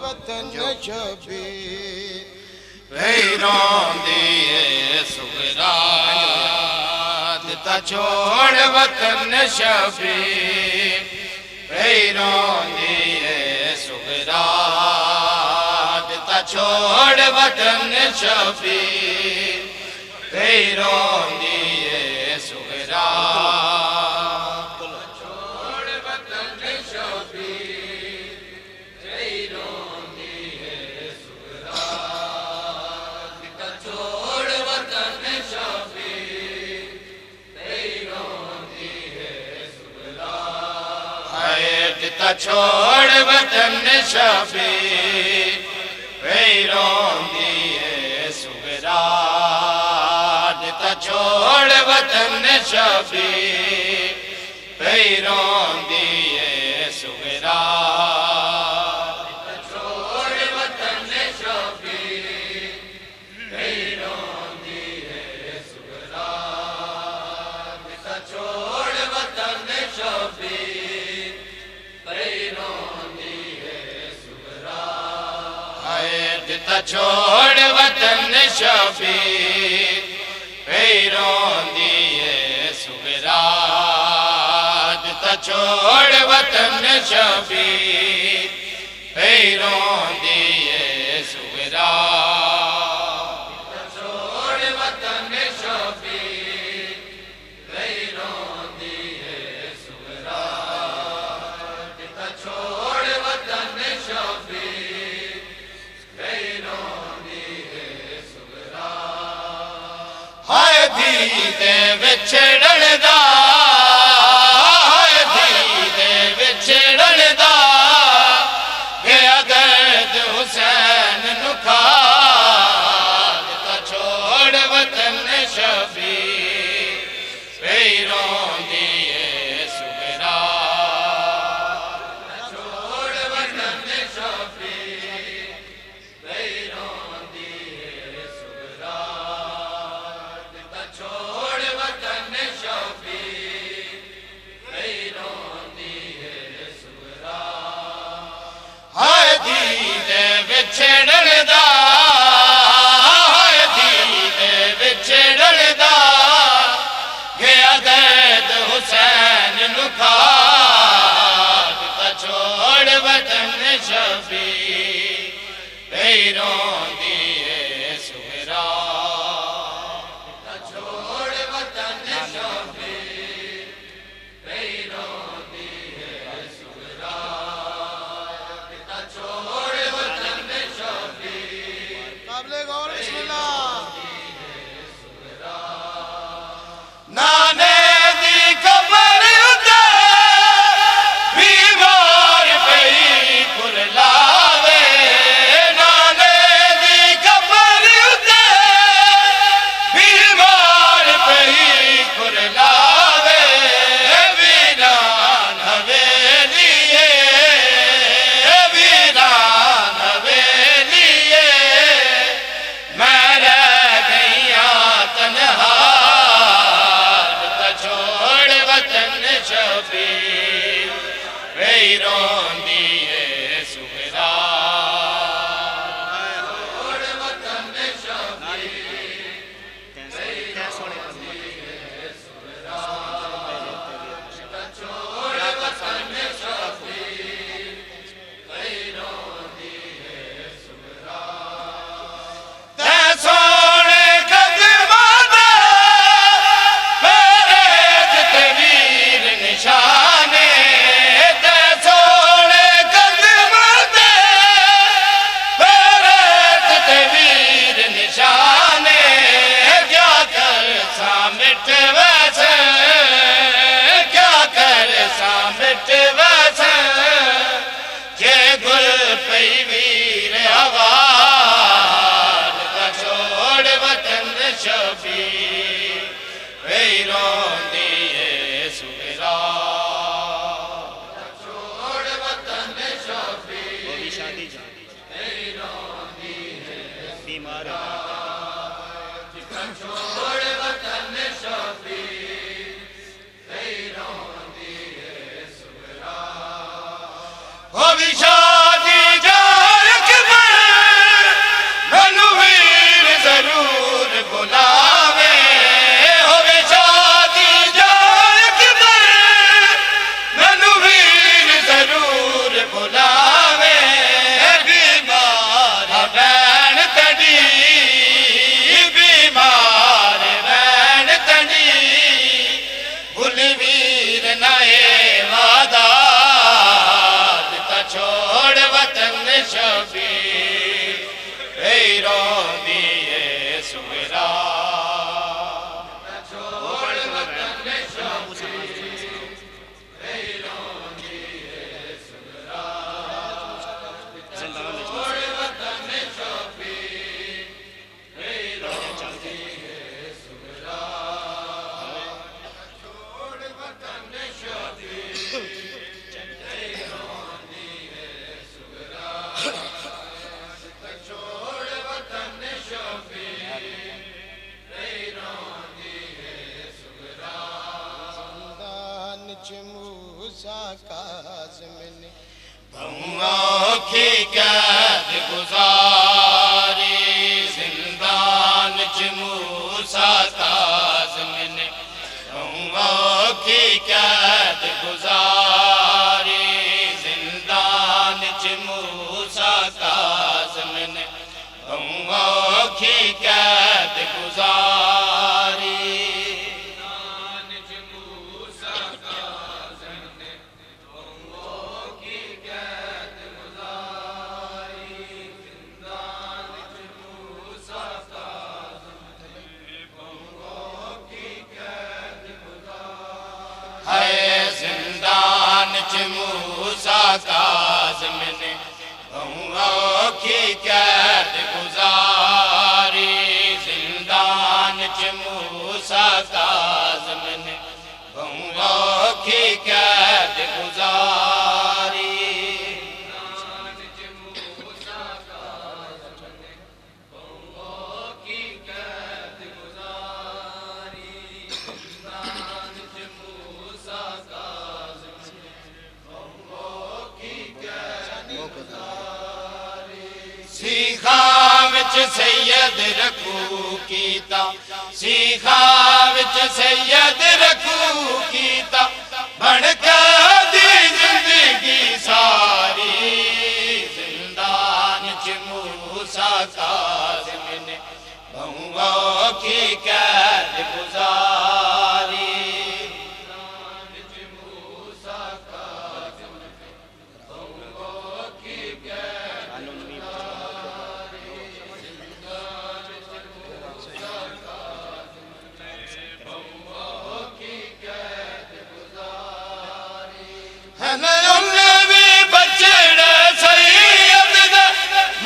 वतन शबी रोंदी सुगरा दिता छोड़ वतन शबी रोंदी सुगरा दिता छोड़ वतन शबी रोंदी सुगरा छोड़ वतन शबी रोंदी सुगरा दिता छोड़ वतन शबी रोंदी सुगरा दिता छोड़ वतन शबी रोंदी सुगरा दिता छोड़ वतन शबी रोंदी सुगरा छोड़ वतन शबी रोंदी सुगरा दिता छोड़ वतन शबी रोंदी सुगरा दिता छोड़ वतन शबी रोंदी सुगरा दिता छोड़ वतन शबी रोंदी सुगरा छोड़ वतन शबी रोंदी सुगरा दिता छोड़ वतन शबी रोंदी सुगरा हाय धी दे विछड़न दा हाय धी दे विछड़न दा गया दर्द हुसैन नु खा दिता छोड़ वतन शबी रोंदी सुगरा छोड़ वतन शबी रोंदी सुगरा दिता छोड़ वतन शबी रोंदी सुगरा हाय धी दे विछड़न दा हाय धी दे विछड़न दा गया दर्द हुसैन नु खा दिता छोड़ वतन शबी रोंदी सुगरा छोड़ वतन शबी रोंदी सुगरा दिता छोड़ वतन शबी काबिले गौर बिस्मिल्लाह नाने दी कबर उते बीमार पई कुरलावे नाने दी कबर उते बीमार पई कुरलावे वीरान हवेलिए वीरान हवेलिए मैं रह गईया तन्हा छोड़ वतन शबी रोंदी सुगरा छोड़ वतन शबी छोड़ वतन शबी रोंदी सुगरा तै सोने कदमां दे वीर निशाने ते सोने कदमां दे वीर निशाने क्या कर सा मिट वैसे क्या कर सा मिट वैसे जे गुल पई वीर आवाज का छोड़ वतन शबी रोंदी सुगरा छोड़ वतन शबी शादी रोंदी बीमार छोड़ वतन शबी रोंदी सुगरा हो भी शादी जाए शबीर भैरो दिए सुगरा छोड़ वतन मूसा काज़िम ने की कैद गुजारी जिंदान च मूसा काज़िम ने की कैद गुजारी जिंदान च मूसा काज़िम ने की कैद गुजारी मूसा काज़िम ने की कैद गुजारी जिंदान च मूसा काज़िम ने की कैद गुजारी सीखा विच सैयद रखू कीता सीखा विच सैयद रखू कीता बन के दी जिंदगी सारी जिंदान च मूसा काज़िम ने की कैद गुजारी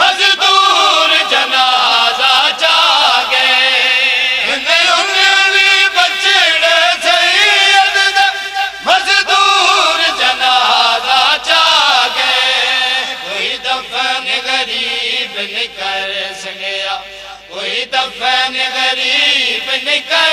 मजदूर जनाजा जागे मजदूर जनाजा जागे कोई दफन गरीब नहीं कर सकिया कोई दफन गरीब नहीं कर